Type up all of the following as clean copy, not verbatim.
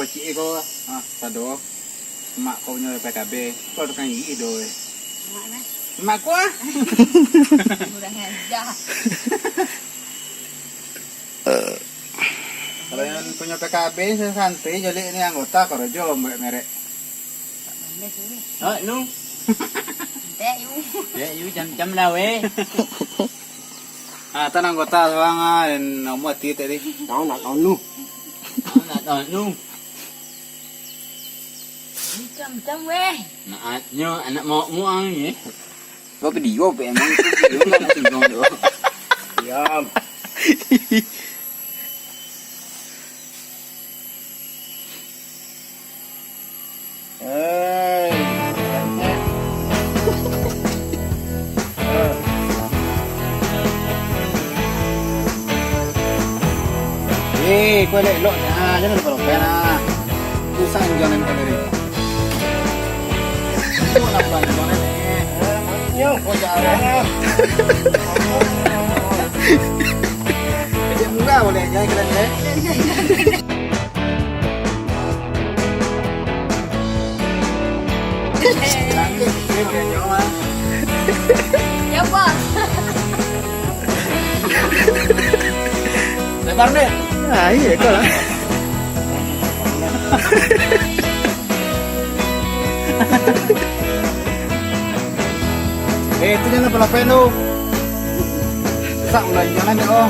cik ko sado. Mak kau punya PKB. Kau tukang gigi doy. Mana? Mak ku ah. Kurang ajar. Kalau yang punya PKB saya santai jadi ini anggota Korojo merek. Boleh boleh. Nu. Tak you. Ya, you jam dah weh. Tan anggota soang dan nomor ti tadi. Kau nak kau nu. Nak kau nu. Macam weh. Nak nyo anak mau muang ni. Kau video pe emang video nak singgung tu. Diam. Kau lek lok jangan kalau pena. Susah jangan kau dari. Kau nak buat jangan ni. Yo, kau jangan. Dia murah boleh jangan keren deh. Cantik, dia jangan. Ya bos. Lebar deh. Ah, iya kau lah. Itu jangan pelapen tu. Sak ulah jangan deh oh.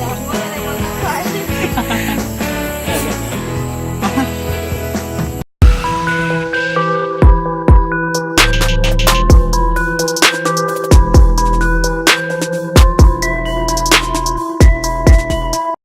Jangan boleh kau tak.